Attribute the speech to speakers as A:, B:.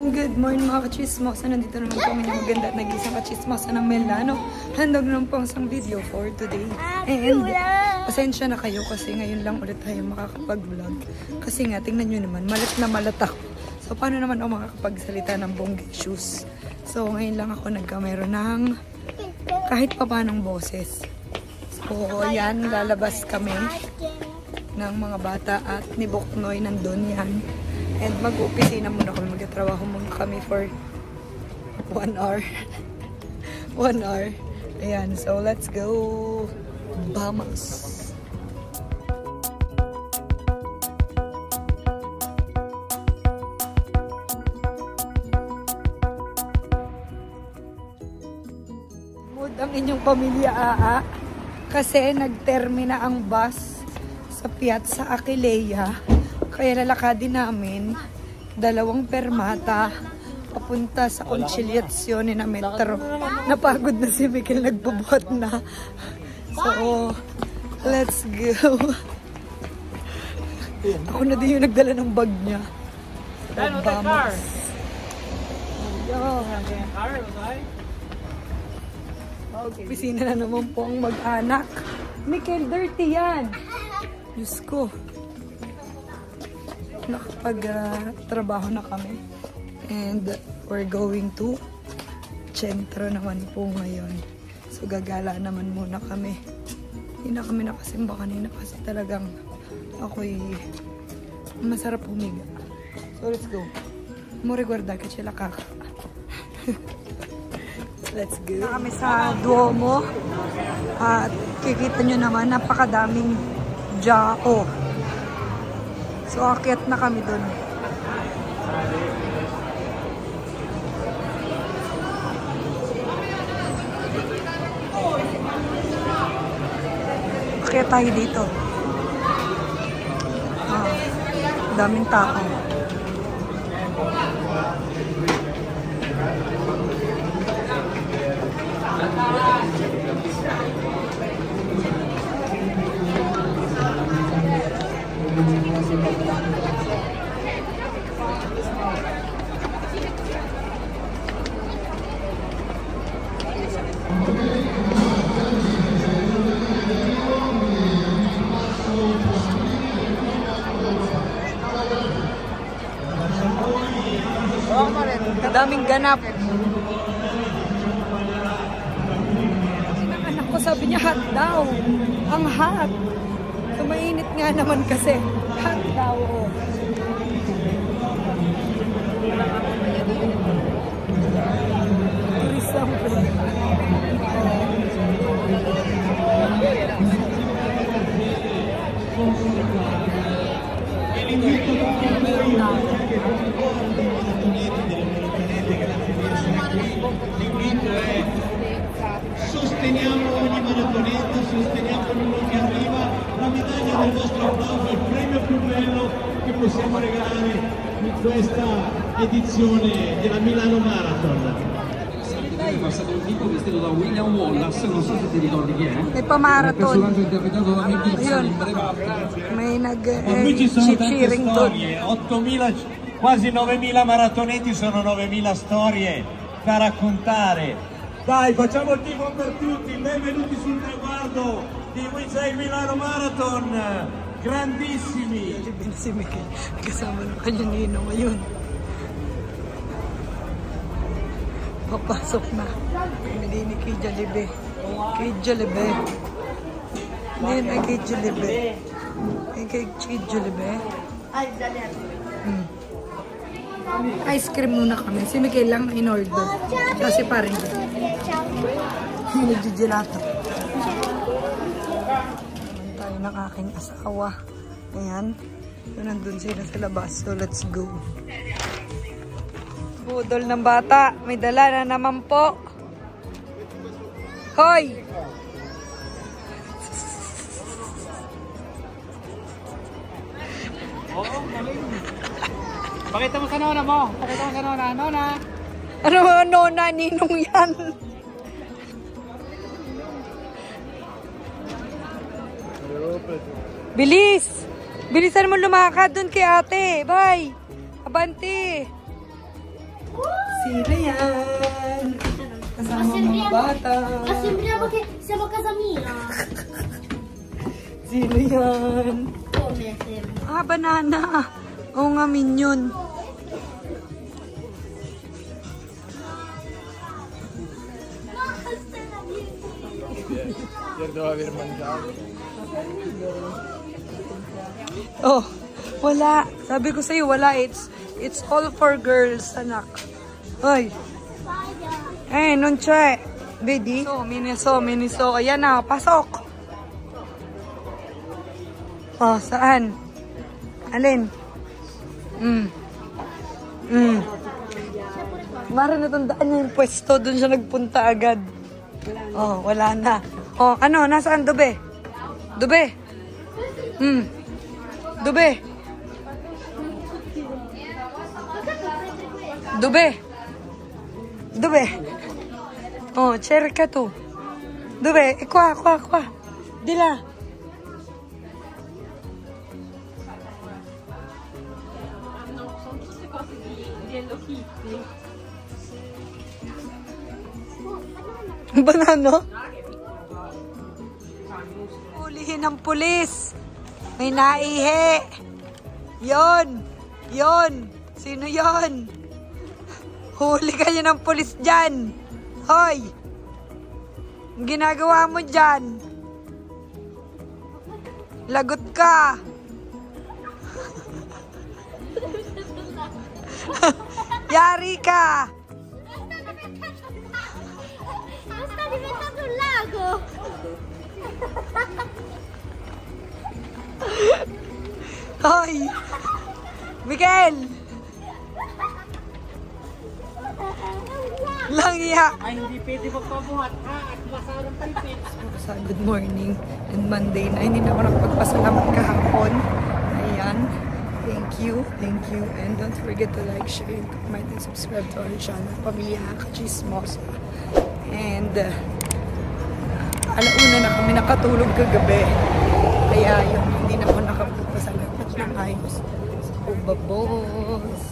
A: Good morning mga kachismosa. Nandito naman po kami ng maganda at nag-isang kachismosa ng Melano. Handog naman po ang isang video for today. And pasensya na kayo kasi ngayon lang ulit tayo makakapag-vlog. Kasi nga, tingnan nyo naman, malat na malat ako. So, paano naman ako makakapagsalita ng buong issues? So, ngayon lang ako nagkamero ng kahit pa paanong boses. So, yan, lalabas kami ng mga bata at ni Boknoy nandun yan. And mag-upisina muna kami, magtatrabaho muna kami for 1 hour. 1 hour. Ayan, so let's go. Vamos! Mood ang inyong pamilya, kasi nagtermina ang bus sa Piazza Aquileia. Kaya lalakadin namin 2 fermata papunta sa Conciliazione na metro. Napagod na si Mikel, nagbubuhat na. So, let's go. Ako na din yung nagdala ng bag niya. Vamos. Pisina na naman po ang mag-anak. Mikel, dirty yan. Diyos ko. Nakapag-trabaho na kami. And we're going to Centro naman po ngayon. So gagala naman muna kami. Hindi na kami nakasimba kanina kasi talagang ako'y masarap humiga. So let's go. More guarda che la caca. Let's go. Na kami sa Duomo. At kikita nyo naman napakadaming Jao. So, akyat na kami dun. Akyat tayo dito. Daming tao. Daming ganap. Anak ko sabi niya hot daw. Ang hot. So mainit nga naman kasi. Hot daw. Turisang po.
B: L'invito è sosteniamo ogni maratoneta, sosteniamo ognuno che arriva, la medaglia del vostro applauso è il premio più bello che possiamo regalare in questa edizione della Milano Marathon. È passato un tipo vestito da William Wallace, non so se ti ricordi chi è.
A: È pa marathon.
B: Il personaggio interpretato da Mel Gibson in Brevata.
A: May
B: qui ci sono tante storie, 8.000, quasi 9.000 maratoneti, sono 9.000 storie da raccontare. Dai, facciamo il tifo per tutti, benvenuti sul traguardo di Wizay Milano Marathon. Grandissimi.
A: Si Mikel, kasama ng kanyang ninong ngayon. Papasok na. Hindi ni Kay Jollibee. Kay Jollibee. Hindi na Kay Jollibee. Kay Jollibee. Ice cream muna kami. Si Mikel lang in order. Kasi parang nag-gelato. Naman tayo ng aking asawa. Ayan. So, nandun sila sa labas. So, let's go. Budol ng bata. May dala na naman po. Hoy!
C: Pakita mo sa nona mo. Pakita mo sa nona. Nona.
A: Ano nona? Ninong yan. Bilis! Bilisan mo lumakad dun kay ate. Bye! Abante! Sino yan? Kasama mga bata.
D: Sembriamo che siamo a casa mia.
A: Sino yan?
D: Come sembra?
A: Ah, banana. Oo nga, minion. Oh, wala. Sabi ko sa'yo, wala. It's all for girls, anak. Ay. Eh, non c'è. Vedi? Miniso. Ayan na, pasok. Oh, saan? Alin? Mara, natandaan niya yung pwesto. Doon siya nagpunta agad. Oh, wala na. Oh, ano? Nasaan? Dube? Dube? Dube? Dube? Dove? Oh, cerca tu. Dove? È qua. Di là. Banano? Hulihin ng pulis. May naihi. Yon. Sino yon? Huli kayo ng pulis dyan. Hoy! Ang ginagawa mo dyan? Lagot ka. Yari ka.
D: Sta diventando un lago.
A: Hoy! Miguel! Langya!
C: Ay, hindi pwede magpabuhat ha at masarang pipit.
A: Good morning and Monday na. Hindi na ako nakapagpasalamat kahapon. Ayan. Thank you. And don't forget to like, share, comment, and subscribe to our channel, Pamilya Kachismosa. And alauna na kami nakatulog kagabi. Kaya yun, hindi na ako nakapagpasalamat ng ayos. So, babos!